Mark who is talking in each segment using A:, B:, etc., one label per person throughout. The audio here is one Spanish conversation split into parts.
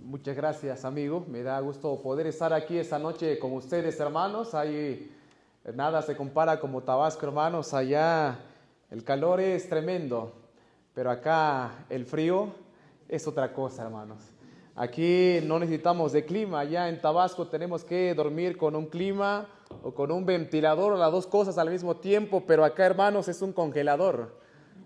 A: Muchas gracias, amigo. Me da gusto poder estar aquí esta noche con ustedes, hermanos. Ahí nada se compara como Tabasco, hermanos. Allá el calor es tremendo, pero acá el frío es otra cosa, hermanos. Aquí no necesitamos de clima. Allá en Tabasco tenemos que dormir con un clima o con un ventilador, las dos cosas al mismo tiempo, pero acá, hermanos, es un congelador.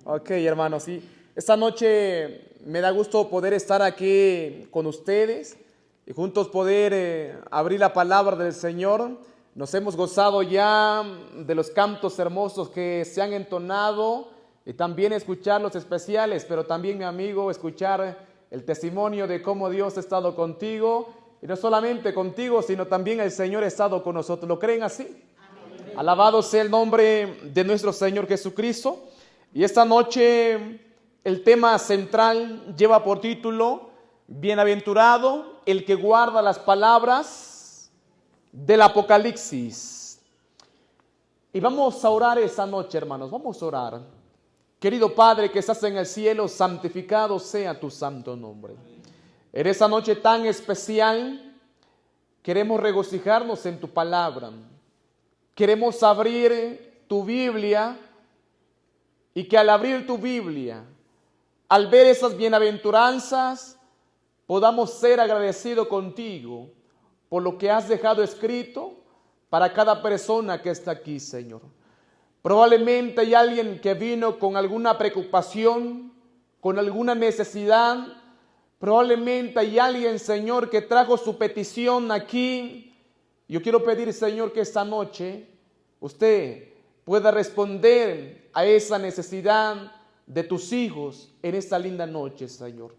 A: Ok, hermanos, sí. Esta noche me da gusto poder estar aquí con ustedes y juntos poder abrir la palabra del Señor. Nos hemos gozado ya de los cantos hermosos que se han entonado y también escuchar los especiales, pero también, mi amigo, escuchar el testimonio de cómo Dios ha estado contigo, y no solamente contigo, sino también el Señor ha estado con nosotros. ¿Lo creen así? Amén. Alabado sea el nombre de nuestro Señor Jesucristo. Y esta noche el tema central lleva por título: Bienaventurado el que guarda las palabras del Apocalipsis. Y vamos a orar esta noche, hermanos, vamos a orar. Querido Padre que estás en el cielo, santificado sea tu santo nombre. En esta noche tan especial queremos regocijarnos en tu palabra. Queremos abrir tu Biblia y que al abrir tu Biblia, al ver esas bienaventuranzas, podamos ser agradecidos contigo por lo que has dejado escrito para cada persona que está aquí, Señor. Probablemente hay alguien que vino con alguna preocupación, con alguna necesidad. Probablemente hay alguien, Señor, que trajo su petición aquí. Yo quiero pedir, Señor, que esta noche usted pueda responder a esa necesidad de tus hijos en esta linda noche, Señor.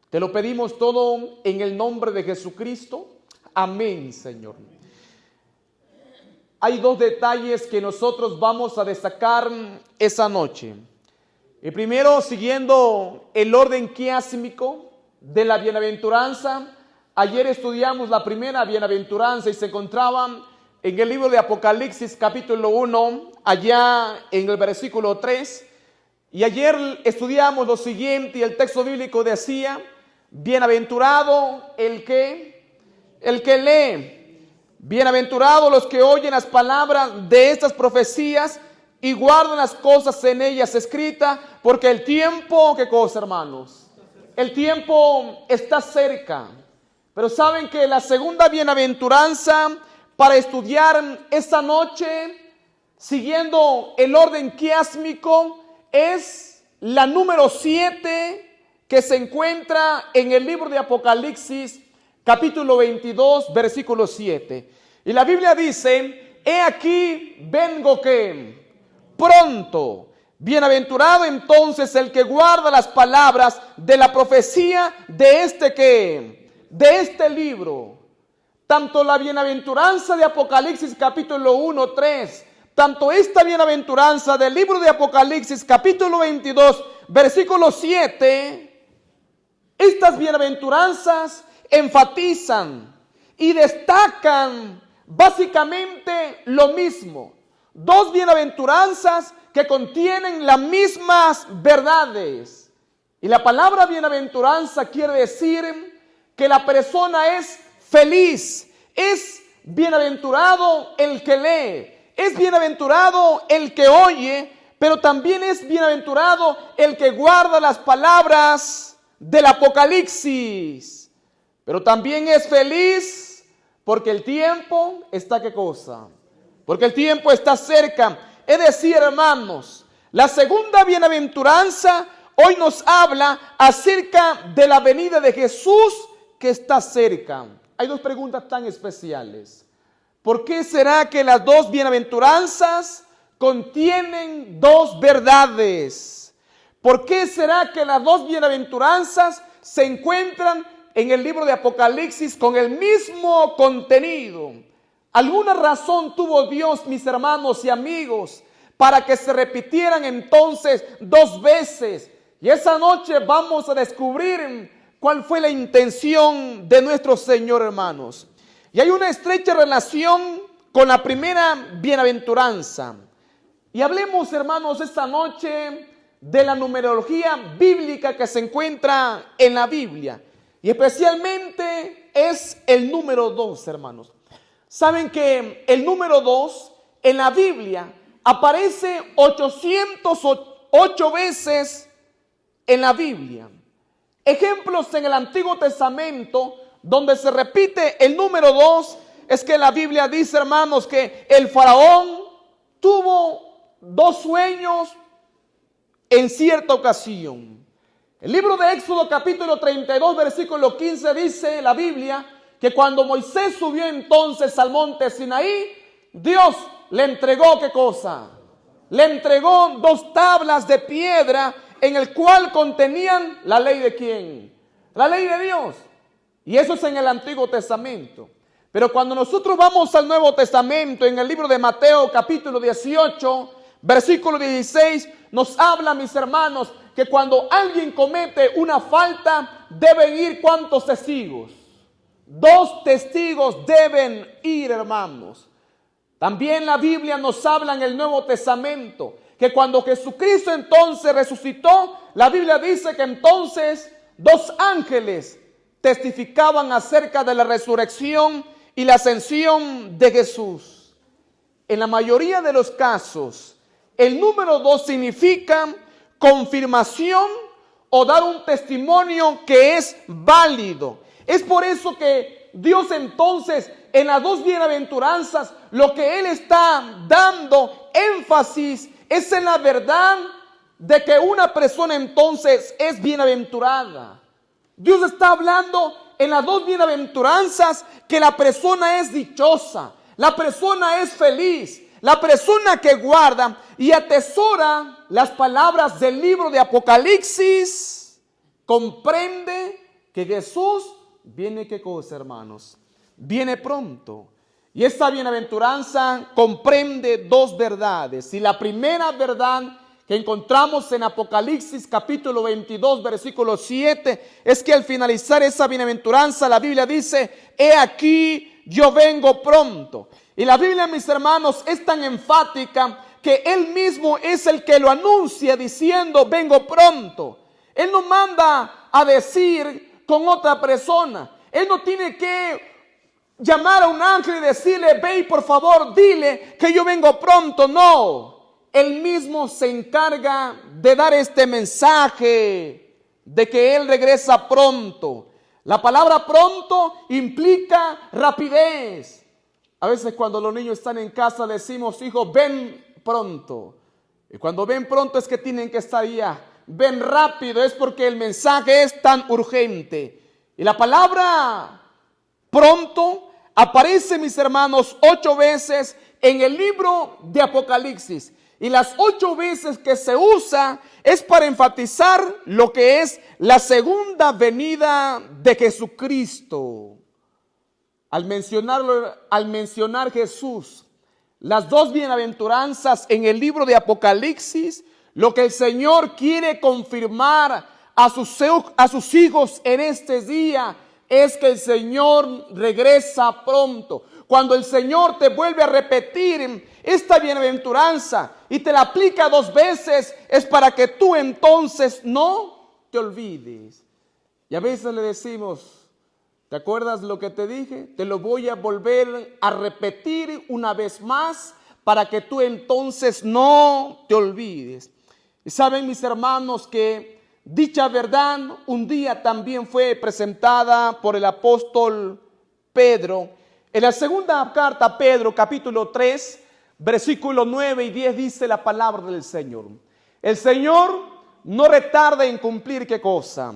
A: Te lo pedimos todo en el nombre de Jesucristo. Amén, Señor. Hay dos detalles que nosotros vamos a destacar esa noche. El primero, siguiendo el orden quiásmico de la bienaventuranza. Ayer estudiamos la primera bienaventuranza y se encontraba en el libro de Apocalipsis capítulo 1, allá en el versículo 3. Y ayer estudiamos lo siguiente y el texto bíblico decía: bienaventurado el que lee. Bienaventurados los que oyen las palabras de estas profecías y guardan las cosas en ellas escritas, porque el tiempo, ¿qué cosa, hermanos? El tiempo está cerca. Pero saben que la segunda bienaventuranza para estudiar esta noche, siguiendo el orden quiásmico, es la número 7 que se encuentra en el libro de Apocalipsis, capítulo 22, versículo 7. Y la Biblia dice: he aquí vengo que pronto. Bienaventurado entonces el que guarda las palabras de la profecía de este libro. Tanto la bienaventuranza de Apocalipsis capítulo 1, 3, tanto esta bienaventuranza del libro de Apocalipsis capítulo 22, versículo 7, estas bienaventuranzas enfatizan y destacan básicamente lo mismo. Dos bienaventuranzas que contienen las mismas verdades. Y la palabra bienaventuranza quiere decir que la persona es feliz. Es bienaventurado el que lee. Es bienaventurado el que oye, pero también es bienaventurado el que guarda las palabras del Apocalipsis. Pero también es feliz porque el tiempo está, ¿qué cosa? Porque el tiempo está cerca. Es decir, hermanos, la segunda bienaventuranza hoy nos habla acerca de la venida de Jesús que está cerca. Hay dos preguntas tan especiales. ¿Por qué será que las dos bienaventuranzas contienen dos verdades? ¿Por qué será que las dos bienaventuranzas se encuentran en el libro de Apocalipsis con el mismo contenido? ¿Alguna razón tuvo Dios, mis hermanos y amigos, para que se repitieran entonces dos veces? Y esa noche vamos a descubrir cuál fue la intención de nuestro Señor, hermanos. Y hay una estrecha relación con la primera bienaventuranza. Y hablemos, hermanos, esta noche de la numerología bíblica que se encuentra en la Biblia. Y especialmente es el número 2, hermanos. Saben que el número 2 en la Biblia aparece 808 veces en la Biblia. Ejemplos en el Antiguo Testamento donde se repite el número 2 es que la Biblia dice, hermanos, que el faraón tuvo 2 sueños en cierta ocasión. El libro de Éxodo capítulo 32 versículo 15 dice la Biblia que cuando Moisés subió entonces al monte Sinaí, Dios le entregó, ¿qué cosa? Le entregó 2 tablas de piedra en el cual contenían la ley de ¿quién? La ley de Dios. Y eso es en el Antiguo Testamento. Pero cuando nosotros vamos al Nuevo Testamento, en el libro de Mateo capítulo 18, versículo 16, nos habla, mis hermanos, que cuando alguien comete una falta, deben ir ¿cuántos testigos? 2 testigos deben ir, hermanos. También la Biblia nos habla en el Nuevo Testamento que cuando Jesucristo entonces resucitó, la Biblia dice que entonces 2 ángeles testificaban acerca de la resurrección y la ascensión de Jesús. En la mayoría de los casos, el número 2 significa confirmación o dar un testimonio que es válido. Es por eso que Dios entonces en las 2 bienaventuranzas lo que Él está dando énfasis es en la verdad de que una persona entonces es bienaventurada. Dios está hablando en las 2 bienaventuranzas que la persona es dichosa, la persona es feliz, la persona que guarda y atesora las palabras del libro de Apocalipsis comprende que Jesús viene, ¿qué cosa, hermanos? Viene pronto. Y esta bienaventuranza comprende 2 verdades. Y la primera verdad que encontramos en Apocalipsis capítulo 22 versículo 7 es que al finalizar esa bienaventuranza la Biblia dice: he aquí yo vengo pronto. Y la Biblia, mis hermanos, es tan enfática que Él mismo es el que lo anuncia diciendo vengo pronto. Él no manda a decir con otra persona. Él no tiene que llamar a un ángel y decirle: ve y por favor dile que yo vengo pronto. No, Él mismo se encarga de dar este mensaje de que Él regresa pronto. La palabra pronto implica rapidez. A veces cuando los niños están en casa decimos: hijo, ven pronto. Y cuando ven pronto es que tienen que estar ya. Ven rápido, es porque el mensaje es tan urgente. Y la palabra pronto aparece, mis hermanos, 8 veces en el libro de Apocalipsis. Y las 8 veces que se usa es para enfatizar lo que es la segunda venida de Jesucristo. Al mencionar Jesús las 2 bienaventuranzas en el libro de Apocalipsis, lo que el Señor quiere confirmar a sus hijos en este día es que el Señor regresa pronto. Cuando el Señor te vuelve a repetir esta bienaventuranza y te la aplica 2 veces, es para que tú entonces no te olvides. Y a veces le decimos: ¿te acuerdas lo que te dije? Te lo voy a volver a repetir una vez más para que tú entonces no te olvides. Y saben, mis hermanos, que dicha verdad un día también fue presentada por el apóstol Pedro. En la segunda carta a Pedro, capítulo 3, versículos 9 y 10 dice la palabra del Señor: el Señor no retarda en cumplir, ¿qué cosa?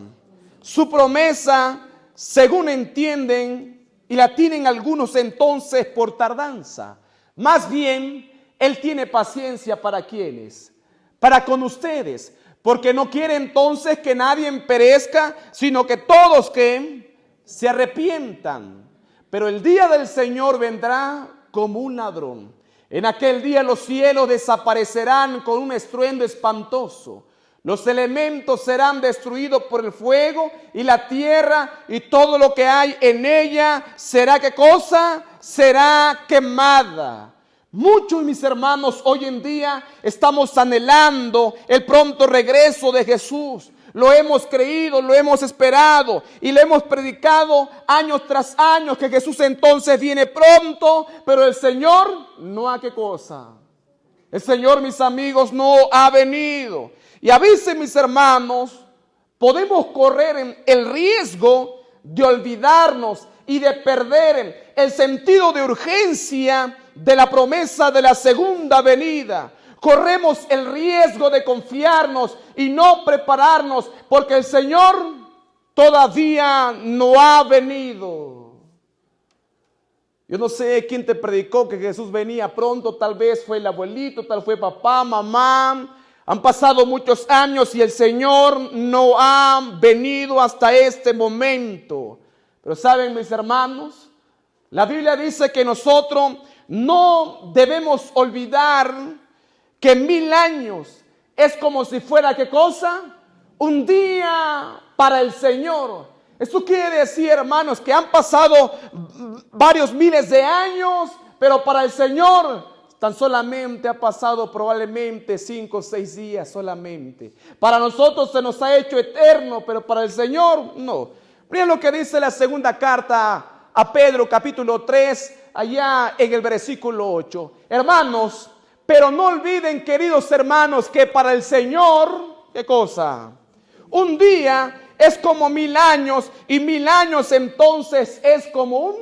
A: Su promesa, según entienden, y la tienen algunos entonces por tardanza. Más bien, Él tiene paciencia para quienes, para con ustedes, porque no quiere entonces que nadie perezca, sino que todos que se arrepientan. Pero el día del Señor vendrá como un ladrón. En aquel día los cielos desaparecerán con un estruendo espantoso. Los elementos serán destruidos por el fuego y la tierra y todo lo que hay en ella será, ¿qué cosa? Será quemada. Muchos, mis hermanos, hoy en día estamos anhelando el pronto regreso de Jesús. Lo hemos creído, lo hemos esperado y lo hemos predicado años tras años que Jesús entonces viene pronto, pero el Señor no ha qué cosa. El Señor, mis amigos, no ha venido. Y a veces, mis hermanos, podemos correr el riesgo de olvidarnos y de perder el sentido de urgencia de la promesa de la segunda venida. Corremos el riesgo de confiarnos y no prepararnos porque el Señor todavía no ha venido. Yo no sé quién te predicó que Jesús venía pronto, tal vez fue el abuelito, tal fue papá, mamá. Han pasado muchos años y el Señor no ha venido hasta este momento. Pero saben, mis hermanos, la Biblia dice que nosotros no debemos olvidar que 1000 años es como si fuera, ¿qué cosa? Un día para el Señor. Esto quiere decir, hermanos, que han pasado varios miles de años, pero para el Señor tan solamente ha pasado probablemente 5 o 6 días solamente. Para nosotros se nos ha hecho eterno, pero para el Señor no. Miren lo que dice la segunda carta a Pedro, capítulo 3, allá en el versículo 8. Hermanos, pero no olviden, queridos hermanos, que para el Señor, ¿qué cosa? Un día es como 1000 años y 1000 años entonces es como un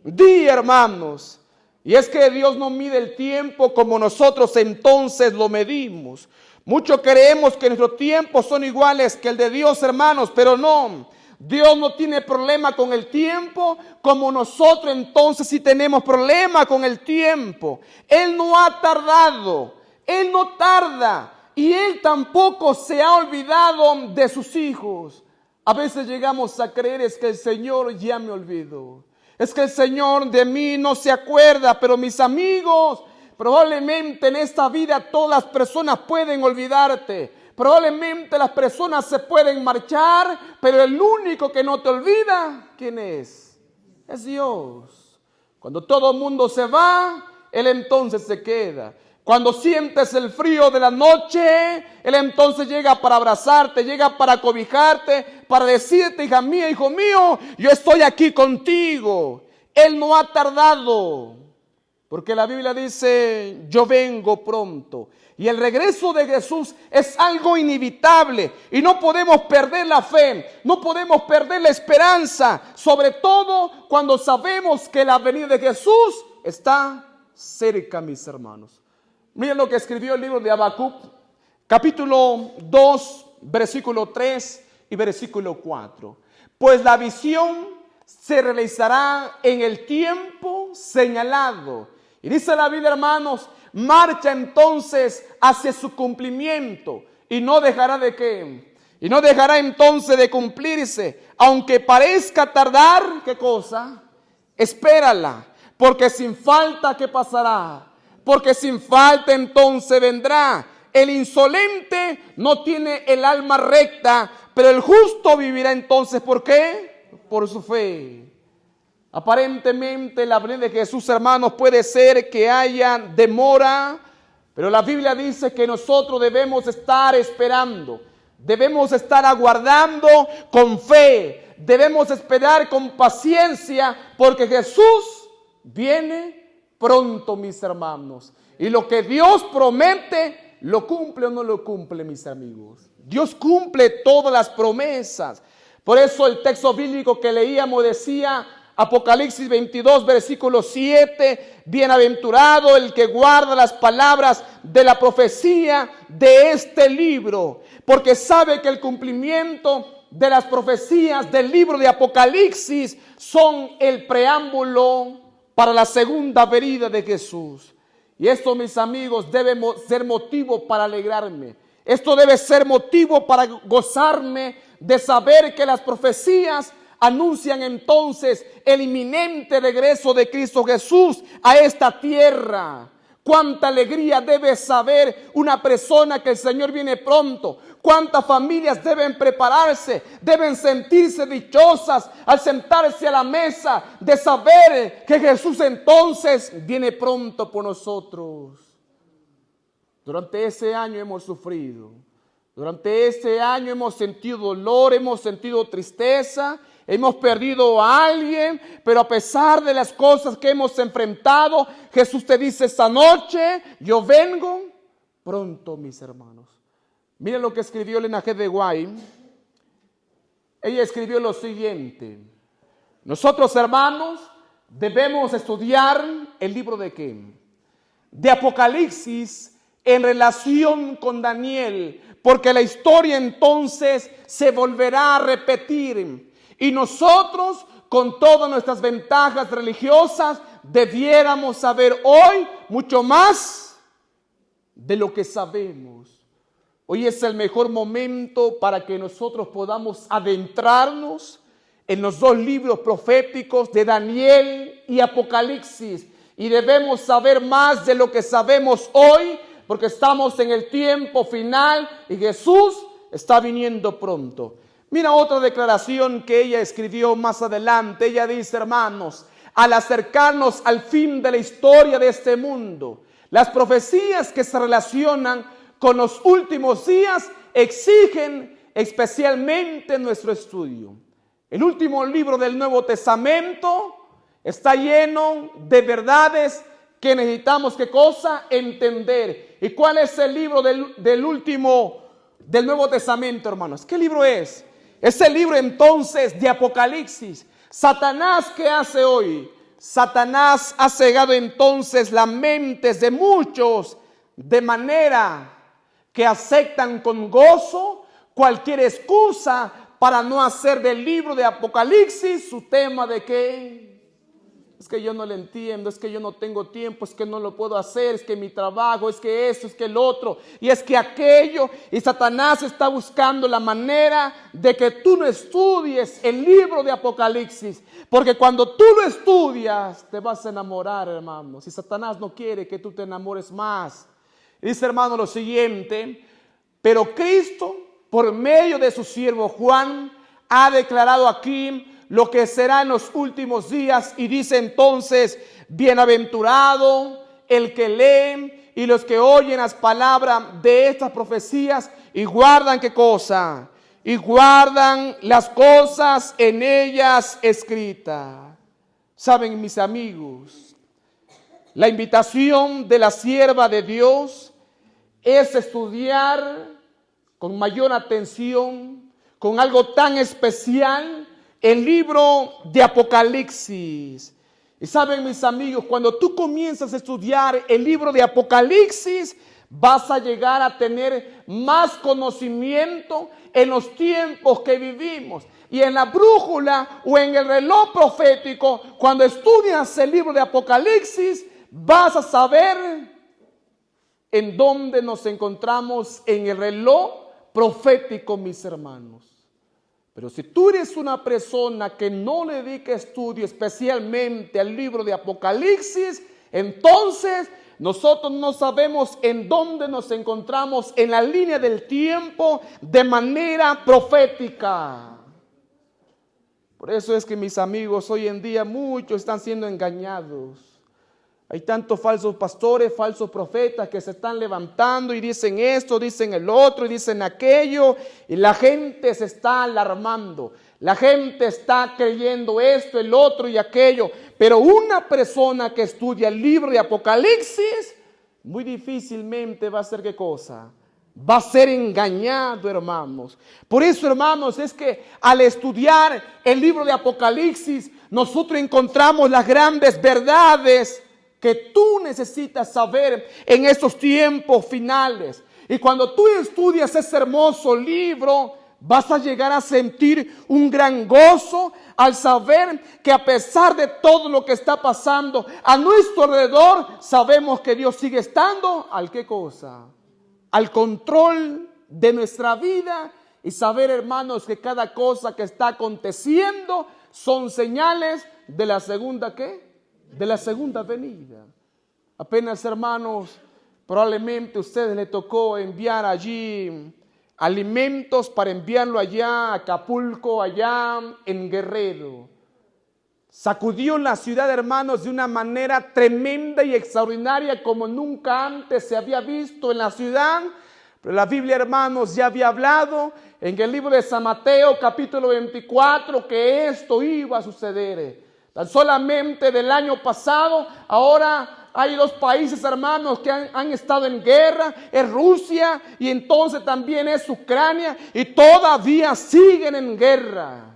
A: día, hermanos. Y es que Dios no mide el tiempo como nosotros entonces lo medimos. Muchos creemos que nuestros tiempos son iguales que el de Dios, hermanos, pero no. Dios no tiene problema con el tiempo como nosotros entonces sí tenemos problema con el tiempo. Él no ha tardado, Él no tarda y Él tampoco se ha olvidado de sus hijos. A veces llegamos a creer es que el Señor ya me olvidó. Es que el Señor de mí no se acuerda, pero mis amigos, probablemente en esta vida todas las personas pueden olvidarte. Probablemente las personas se pueden marchar, pero el único que no te olvida, ¿quién es? Es Dios. Cuando todo el mundo se va, Él entonces se queda. Cuando sientes el frío de la noche, Él entonces llega para abrazarte, llega para cobijarte, para decirte, hija mía, hijo mío, yo estoy aquí contigo. Él no ha tardado, porque la Biblia dice, yo vengo pronto. Y el regreso de Jesús es algo inevitable y no podemos perder la fe, no podemos perder la esperanza, sobre todo cuando sabemos que la venida de Jesús está cerca, mis hermanos. Miren lo que escribió el libro de Habacuc, capítulo 2, versículo 3 y versículo 4. Pues la visión se realizará en el tiempo señalado. Y dice la Biblia, hermanos, marcha entonces hacia su cumplimiento y no dejará de qué. Y no dejará entonces de cumplirse, aunque parezca tardar, ¿qué cosa? Espérala, porque sin falta, ¿qué pasará? Porque sin falta entonces vendrá. El insolente no tiene el alma recta, pero el justo vivirá entonces, ¿por qué? Por su fe. Aparentemente la venida de Jesús, hermanos, puede ser que haya demora, pero la Biblia dice que nosotros debemos estar esperando, debemos estar aguardando con fe, debemos esperar con paciencia, porque Jesús viene pronto, mis hermanos. Y lo que Dios promete, ¿lo cumple o no lo cumple, mis amigos? Dios cumple todas las promesas. Por eso el texto bíblico que leíamos decía, Apocalipsis 22, versículo 7, bienaventurado el que guarda las palabras de la profecía de este libro, porque sabe que el cumplimiento de las profecías del libro de Apocalipsis son el preámbulo para la segunda venida de Jesús. Y esto, mis amigos, debe ser motivo para alegrarme. Esto debe ser motivo para gozarme de saber que las profecías anuncian entonces el inminente regreso de Cristo Jesús a esta tierra. Cuánta alegría debe saber una persona que el Señor viene pronto. Cuántas familias deben prepararse, deben sentirse dichosas al sentarse a la mesa de saber que Jesús entonces viene pronto por nosotros. Durante ese año hemos sufrido. Durante este año hemos sentido dolor, hemos sentido tristeza, hemos perdido a alguien, pero a pesar de las cosas que hemos enfrentado, Jesús te dice esta noche, yo vengo pronto, mis hermanos. Miren lo que escribió Elena G. de White. Ella escribió lo siguiente: nosotros, hermanos, debemos estudiar el libro de ¿qué? De Apocalipsis en relación con Daniel, porque la historia entonces se volverá a repetir. Y nosotros, con todas nuestras ventajas religiosas, debiéramos saber hoy mucho más de lo que sabemos. Hoy es el mejor momento para que nosotros podamos adentrarnos en los dos libros proféticos de Daniel y Apocalipsis. Y debemos saber más de lo que sabemos hoy, porque estamos en el tiempo final y Jesús está viniendo pronto. Mira otra declaración que ella escribió más adelante. Ella dice: hermanos, al acercarnos al fin de la historia de este mundo, las profecías que se relacionan con los últimos días exigen especialmente nuestro estudio. El último libro del Nuevo Testamento está lleno de verdades que necesitamos, ¿qué cosa? Entender. ¿Y cuál es el libro del Nuevo Testamento, hermanos? ¿Qué libro es? Es el libro entonces de Apocalipsis. Satanás, ¿qué hace hoy? Satanás ha cegado entonces las mentes de muchos, de manera que aceptan con gozo cualquier excusa para no hacer del libro de Apocalipsis su tema de ¿qué? Es que yo no lo entiendo, es que yo no tengo tiempo, es que no lo puedo hacer, es que mi trabajo, es que eso, es que el otro, y es que aquello. Y Satanás está buscando la manera de que tú no estudies el libro de Apocalipsis, porque cuando tú lo estudias te vas a enamorar, hermanos. Y Satanás no quiere que tú te enamores más. Dice, hermano, lo siguiente: pero Cristo, por medio de su siervo Juan, ha declarado aquí lo que será en los últimos días, y dice entonces: bienaventurado el que lee y los que oyen las palabras de estas profecías y guardan ¿qué cosa? Y guardan las cosas en ellas escritas. Saben, mis amigos, la invitación de la sierva de Dios es estudiar con mayor atención, con algo tan especial, el libro de Apocalipsis. Y saben, mis amigos, cuando tú comienzas a estudiar el libro de Apocalipsis, vas a llegar a tener más conocimiento en los tiempos que vivimos. Y en la brújula o en el reloj profético, cuando estudias el libro de Apocalipsis, vas a saber en dónde nos encontramos en el reloj profético, mis hermanos. Pero si tú eres una persona que no le dedica estudio especialmente al libro de Apocalipsis, entonces nosotros no sabemos en dónde nos encontramos en la línea del tiempo de manera profética. Por eso es que, mis amigos, hoy en día muchos están siendo engañados. Hay tantos falsos pastores, falsos profetas que se están levantando y dicen esto, dicen el otro y dicen aquello, y la gente se está alarmando. La gente está creyendo esto, el otro y aquello. Pero una persona que estudia el libro de Apocalipsis muy difícilmente va a hacer ¿qué cosa? Va a ser engañado, hermanos. Por eso, hermanos, es que al estudiar el libro de Apocalipsis nosotros encontramos las grandes verdades que tú necesitas saber en estos tiempos finales. Y cuando tú estudias ese hermoso libro, vas a llegar a sentir un gran gozo al saber que, a pesar de todo lo que está pasando a nuestro alrededor, sabemos que Dios sigue estando ¿al qué cosa? Al control de nuestra vida. Y saber, hermanos, que cada cosa que está aconteciendo son señales de la segunda ¿qué? De la segunda venida. Apenas, hermanos, probablemente a ustedes les tocó enviar allí alimentos para enviarlo allá a Acapulco, allá en Guerrero. Sacudió la ciudad, hermanos, de una manera tremenda y extraordinaria como nunca antes se había visto en la ciudad, Pero la Biblia, hermanos, ya había hablado en el libro de San Mateo, capítulo 24, que esto iba a suceder. Tan solamente del año pasado, ahora hay dos países, hermanos, que han estado en guerra, es Rusia y entonces también es Ucrania, y todavía siguen en guerra.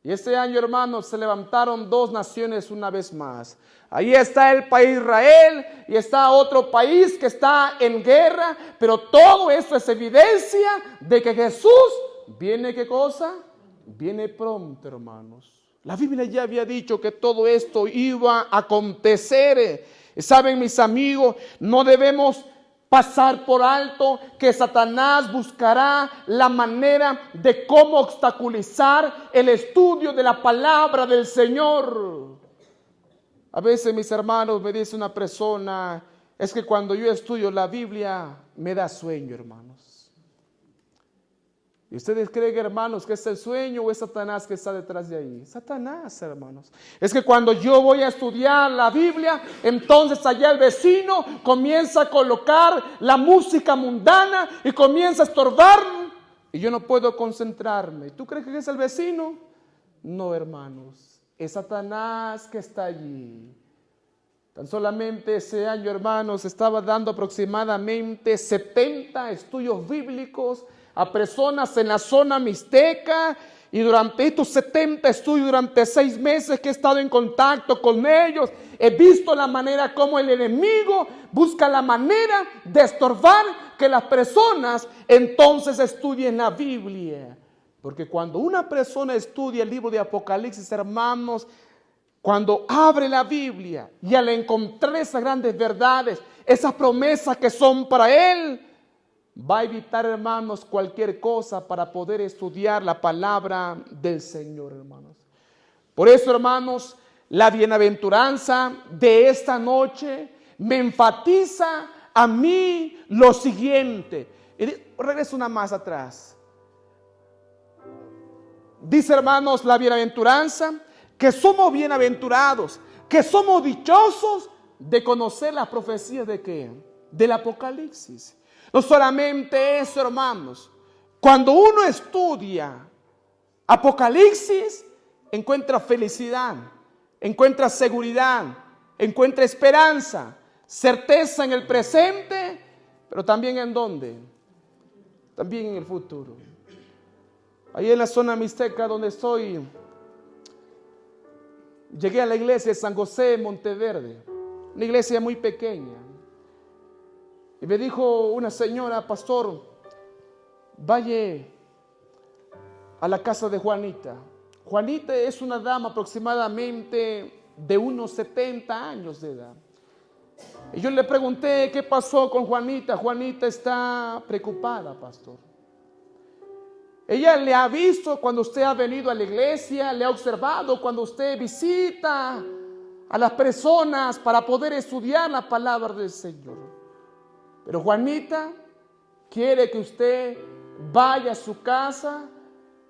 A: Y este año, hermanos, se levantaron dos naciones una vez más. Ahí está el país Israel y está otro país que está en guerra, pero todo esto es evidencia de que Jesús viene, ¿qué cosa? Viene pronto, hermanos. La Biblia ya había dicho que todo esto iba a acontecer. Saben, mis amigos, no debemos pasar por alto que Satanás buscará la manera de cómo obstaculizar el estudio de la palabra del Señor. A veces, mis hermanos, me dice una persona, es que cuando yo estudio la Biblia me da sueño, hermanos. ¿Y ustedes creen, hermanos, que es el sueño o es Satanás que está detrás de ahí? Satanás, hermanos. Es que cuando yo voy a estudiar la Biblia, entonces allá el vecino comienza a colocar la música mundana y comienza a estorbar y yo no puedo concentrarme. ¿Tú crees que es el vecino? No, hermanos. Es Satanás que está allí. Tan solamente ese año, hermanos, estaba dando aproximadamente 70 estudios bíblicos a personas en la zona mixteca, y durante estos 70 estudios, durante 6 meses que he estado en contacto con ellos, he visto la manera como el enemigo busca la manera de estorbar que las personas entonces estudien la Biblia. Porque cuando una persona estudia el libro de Apocalipsis, hermanos, cuando abre la Biblia y al encontrar esas grandes verdades, esas promesas que son para él, va a evitar, hermanos, cualquier cosa para poder estudiar la palabra del Señor, hermanos. Por eso, hermanos, la bienaventuranza de esta noche me enfatiza a mí lo siguiente. Y regreso una más atrás. Dice, hermanos, la bienaventuranza, que somos bienaventurados, que somos dichosos de conocer las profecías de ¿qué? Del Apocalipsis. No solamente eso, hermanos. Cuando uno estudia Apocalipsis, encuentra felicidad, encuentra seguridad, encuentra esperanza, certeza en el presente, pero también ¿en dónde? También en el futuro. Ahí en la zona mixteca donde estoy, llegué a la iglesia de San José en Monteverde, una iglesia muy pequeña. Y me dijo una señora, pastor, vaya a la casa de Juanita. Juanita es una dama aproximadamente de unos 70 años de edad. Y yo le pregunté, ¿qué pasó con Juanita? Juanita está preocupada, pastor. Ella le ha visto cuando usted ha venido a la iglesia, le ha observado cuando usted visita a las personas para poder estudiar la palabra del Señor. Pero Juanita quiere que usted vaya a su casa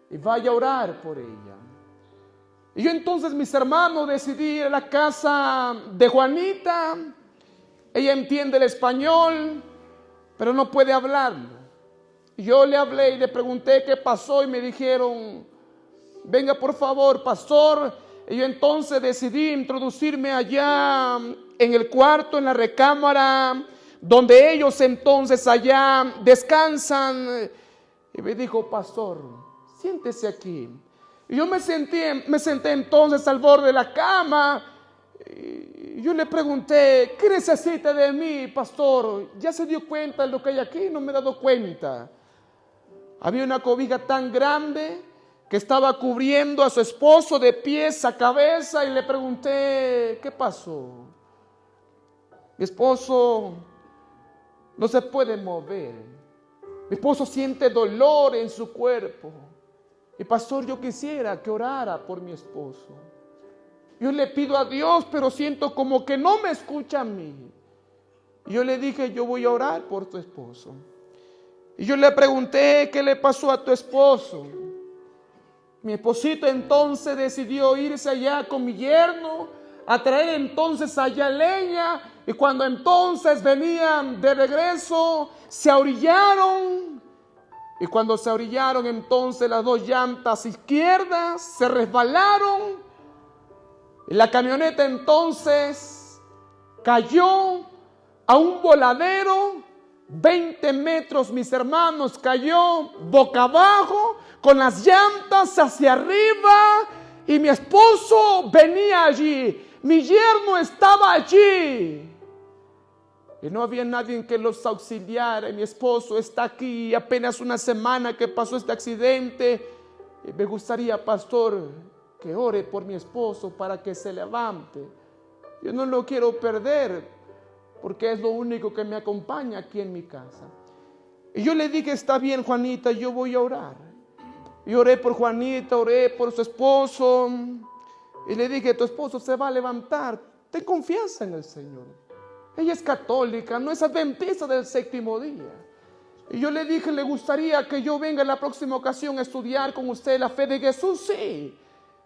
A: y vaya a orar por ella. Y yo entonces, mis hermanos, decidí ir a la casa de Juanita. Ella entiende el español, pero no puede hablarlo. Y yo le hablé y le pregunté qué pasó y me dijeron, venga por favor, pastor. Y yo entonces decidí introducirme allá en el cuarto, en la recámara, donde ellos entonces allá descansan. Y me dijo, pastor, siéntese aquí. Y yo me senté entonces al borde de la cama. Y yo le pregunté, ¿qué necesita de mí, pastor? ¿Ya se dio cuenta de lo que hay aquí? No me he dado cuenta. Había una cobija tan grande que estaba cubriendo a su esposo de pies a cabeza, y le pregunté, ¿qué pasó? Mi esposo no se puede mover. Mi esposo siente dolor en su cuerpo. Y pastor, yo quisiera que orara por mi esposo. Yo le pido a Dios, pero siento como que no me escucha a mí. Y yo le dije, yo voy a orar por tu esposo. Y yo le pregunté, ¿qué le pasó a tu esposo? Mi esposito entonces decidió irse allá con mi yerno a traer entonces allá leña. Y cuando entonces venían de regreso, se orillaron. Y cuando se orillaron, entonces las dos llantas izquierdas se resbalaron. Y la camioneta entonces cayó a un voladero, 20 metros, mis hermanos, cayó boca abajo, con las llantas hacia arriba. Y mi esposo venía allí, mi yerno estaba allí. Y no había nadie que los auxiliara. Y mi esposo está aquí, apenas una semana que pasó este accidente. Y me gustaría, pastor, que ore por mi esposo para que se levante. Yo no lo quiero perder, porque es lo único que me acompaña aquí en mi casa. Y yo le dije, está bien, Juanita, yo voy a orar. Y oré por Juanita, oré por su esposo. Y le dije, tu esposo se va a levantar. Ten confianza en el Señor. Ella es católica, no es adventista del séptimo día. Y yo le dije, ¿le gustaría que yo venga en la próxima ocasión a estudiar con usted la fe de Jesús? Sí.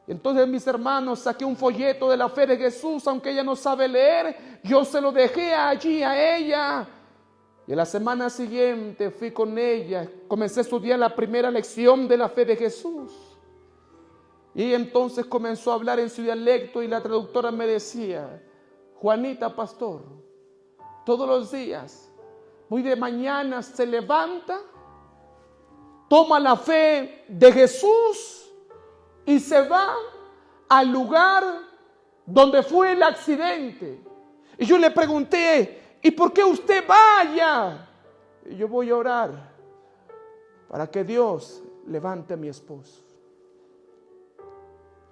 A: Entonces, mis hermanos, saqué un folleto de la fe de Jesús, aunque ella no sabe leer, yo se lo dejé allí a ella. Y a la semana siguiente fui con ella, comencé a estudiar la primera lección de la fe de Jesús. Y entonces comenzó a hablar en su dialecto y la traductora me decía, Juanita, pastor, todos los días, muy de mañana se levanta, toma la fe de Jesús y se va al lugar donde fue el accidente. Y yo le pregunté, ¿y por qué usted vaya? Y yo voy a orar para que Dios levante a mi esposo.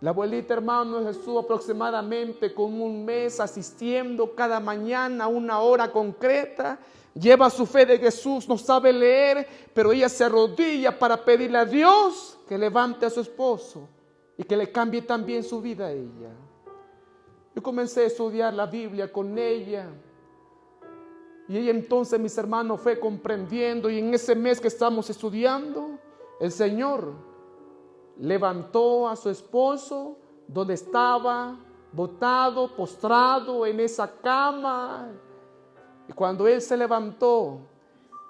A: La abuelita, hermano, estuvo aproximadamente con un mes asistiendo cada mañana a una hora concreta. Lleva su fe de Jesús, no sabe leer, pero ella se arrodilla para pedirle a Dios que levante a su esposo y que le cambie también su vida a ella. Yo comencé a estudiar la Biblia con ella. Y ella entonces, mis hermanos, fue comprendiendo. Y en ese mes que estamos estudiando, el Señor levantó a su esposo donde estaba botado, postrado en esa cama. Y cuando él se levantó,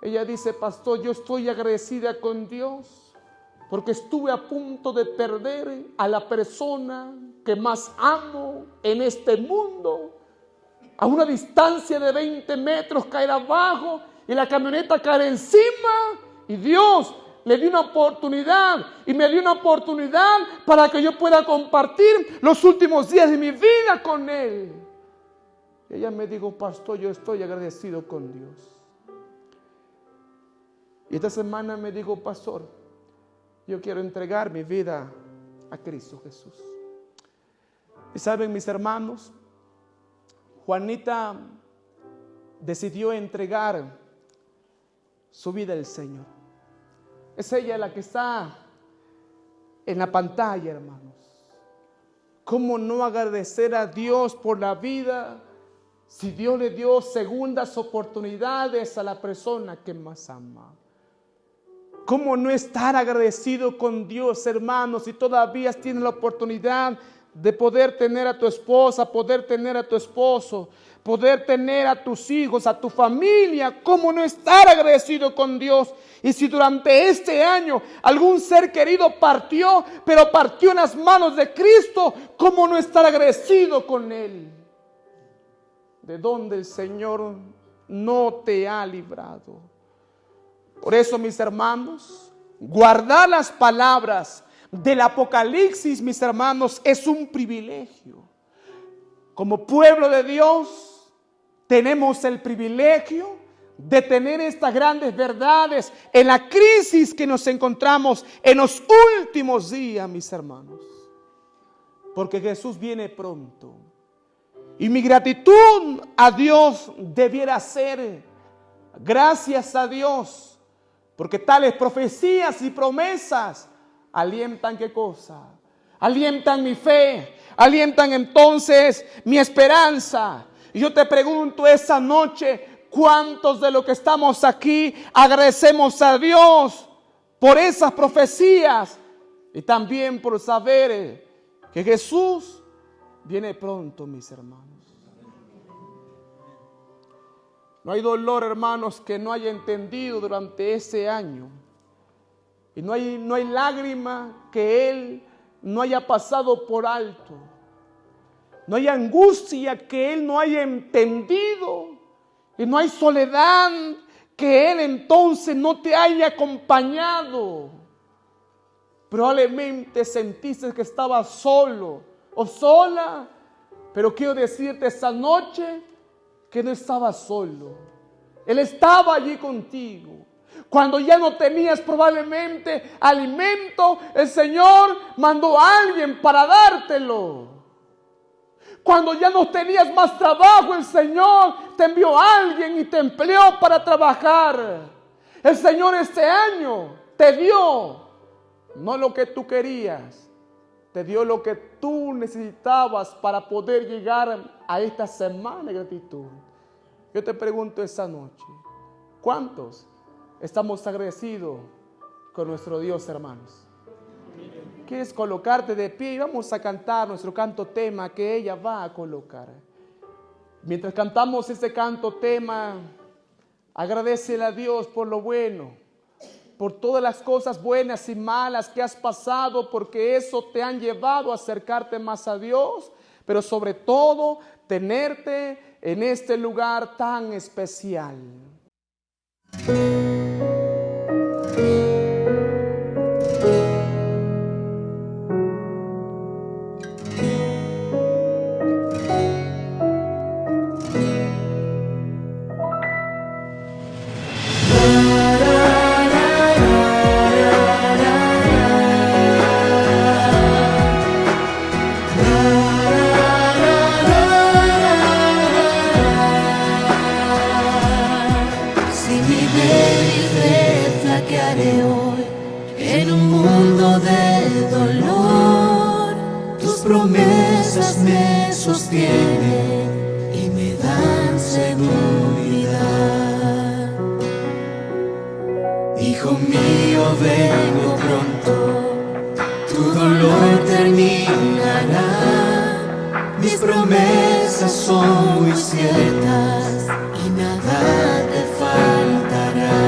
A: ella dice, pastor, yo estoy agradecida con Dios porque estuve a punto de perder a la persona que más amo en este mundo. A una distancia de 20 metros caer abajo y la camioneta caer encima. Y Dios le dio una oportunidad y me dio una oportunidad para que yo pueda compartir los últimos días de mi vida con él. Y ella me dijo, pastor, yo estoy agradecido con Dios. Y esta semana me dijo, pastor, yo quiero entregar mi vida a Cristo Jesús. Y saben, mis hermanos, Juanita decidió entregar su vida al Señor. Es ella la que está en la pantalla, hermanos. ¿Cómo no agradecer a Dios por la vida si Dios le dio segundas oportunidades a la persona que más ama? ¿Cómo no estar agradecido con Dios, hermanos, si todavía tienes la oportunidad de poder tener a tu esposa, poder tener a tu esposo, poder tener a tus hijos, a tu familia? ¿Cómo no estar agradecido con Dios? Y si durante este año algún ser querido partió, pero partió en las manos de Cristo, ¿cómo no estar agradecido con Él? De donde el Señor no te ha librado. Por eso, mis hermanos, guardar las palabras del Apocalipsis, mis hermanos, es un privilegio. Como pueblo de Dios, tenemos el privilegio de tener estas grandes verdades en la crisis que nos encontramos en los últimos días, mis hermanos. Porque Jesús viene pronto. Y mi gratitud a Dios debiera ser, gracias a Dios, porque tales profecías y promesas alientan, ¿qué cosa? Alientan mi fe, alientan entonces mi esperanza. Y yo te pregunto esa noche, ¿cuántos de los que estamos aquí agradecemos a Dios por esas profecías? Y también por saber que Jesús viene pronto, mis hermanos. No hay dolor, hermanos, que no haya entendido durante ese año. Y no hay lágrima que Él no haya pasado por alto. No hay angustia que Él no haya entendido. Y no hay soledad que Él entonces no te haya acompañado. Probablemente sentiste que estabas solo o sola, pero quiero decirte esta noche que no estabas solo. Él estaba allí contigo. Cuando ya no tenías probablemente alimento, el Señor mandó a alguien para dártelo. Cuando ya no tenías más trabajo, el Señor te envió a alguien y te empleó para trabajar. El Señor este año te dio no lo que tú querías, te dio lo que tú necesitabas para poder llegar a esta semana de gratitud. Yo te pregunto esta noche, ¿cuántos estamos agradecidos con nuestro Dios, hermanos? ¿Quieres colocarte de pie? Y vamos a cantar nuestro canto tema que ella va a colocar. Mientras cantamos este canto tema, agradécele a Dios por lo bueno, por todas las cosas buenas y malas que has pasado, porque eso te han llevado a acercarte más a Dios, pero sobre todo tenerte en este lugar tan especial.
B: Promesas me sostienen y me dan seguridad. Hijo mío, vengo pronto, tu dolor terminará. Mis promesas son muy ciertas y nada te faltará.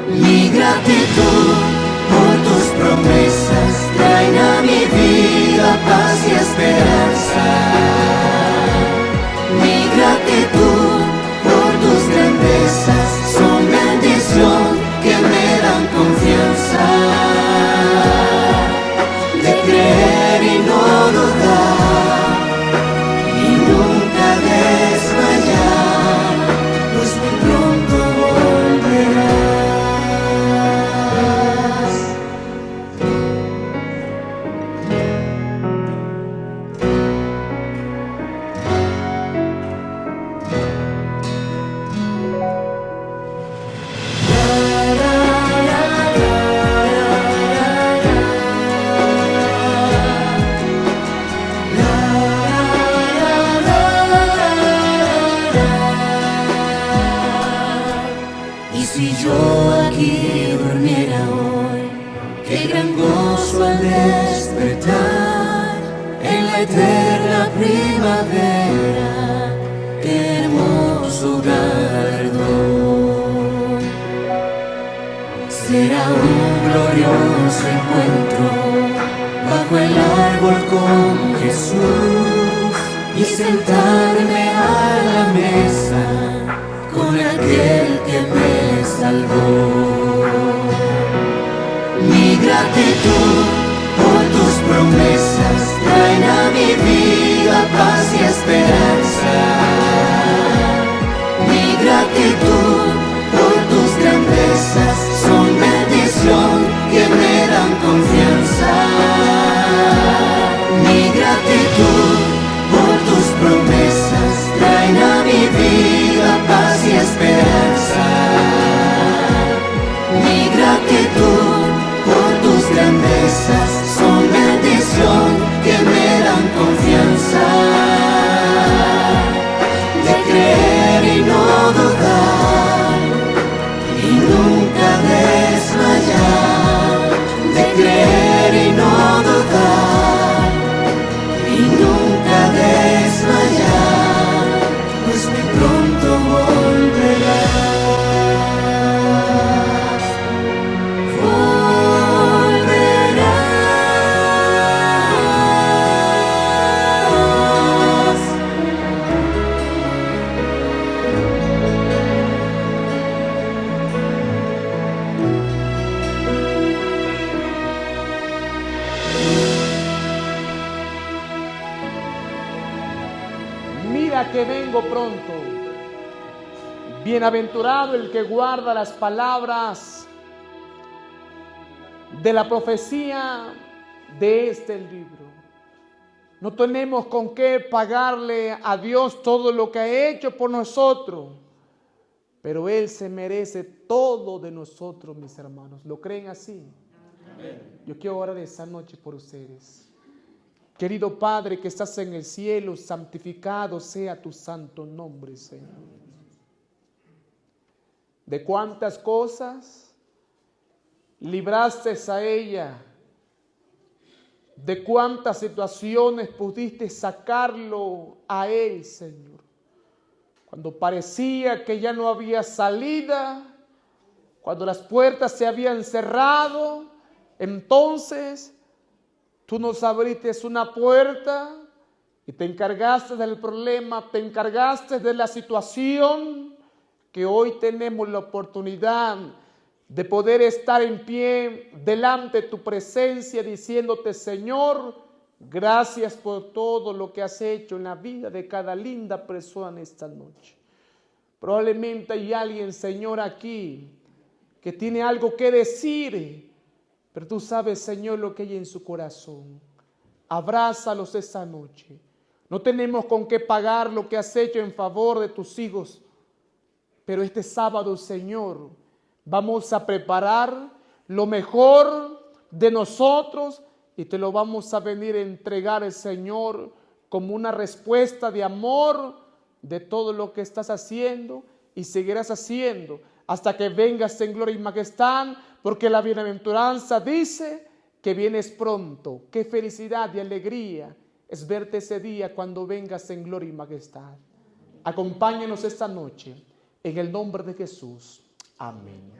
B: Mi gratitud por tus promesas traen a mi vida paz y esperanza. Mi gratitud por tus grandezas son bendición que me dan confianza de creer y no dudar y nunca desmayar, pues muy pronto volverás. Si yo aquí durmiera hoy, qué gran gozo al despertar en la eterna primavera, qué hermoso galardón. Será un glorioso encuentro bajo el árbol con Jesús y sentarme a la mesa con aquel que me salvó. Mi gratitud por tus promesas traen a mi vida paz y esperanza. Mi gratitud por tus grandezas son bendición que me dan confianza. Mi gratitud por tus promesas traen a mi vida paz y esperanza. Mi gratitud por tus grandezas son bendición que me dan confianza de creer y no dudar
A: mira que vengo pronto. Bienaventurado el que guarda las palabras de la profecía de este libro. No tenemos con qué pagarle a Dios todo lo que ha hecho por nosotros, pero Él se merece todo de nosotros, mis hermanos. ¿Lo creen así? Amén. Yo quiero orar esta noche por ustedes. Querido Padre que estás en el cielo, santificado sea tu santo nombre, Señor. De cuántas cosas libraste a ella, de cuántas situaciones pudiste sacarlo a él, Señor. Cuando parecía que ya no había salida, cuando las puertas se habían cerrado, entonces tú nos abriste una puerta y te encargaste del problema, te encargaste de la situación, que hoy tenemos la oportunidad de poder estar en pie delante de tu presencia diciéndote, Señor, gracias por todo lo que has hecho en la vida de cada linda persona esta noche. Probablemente hay alguien, Señor, aquí que tiene algo que decir, pero tú sabes, Señor, lo que hay en su corazón. Abrázalos esta noche. No tenemos con qué pagar lo que has hecho en favor de tus hijos, pero este sábado, Señor, vamos a preparar lo mejor de nosotros y te lo vamos a venir a entregar, Señor, como una respuesta de amor de todo lo que estás haciendo y seguirás haciendo hasta que vengas en gloria y majestad, porque la bienaventuranza dice que vienes pronto. Qué felicidad y alegría es verte ese día cuando vengas en gloria y majestad. Acompáñanos esta noche. En el nombre de Jesús. Amén.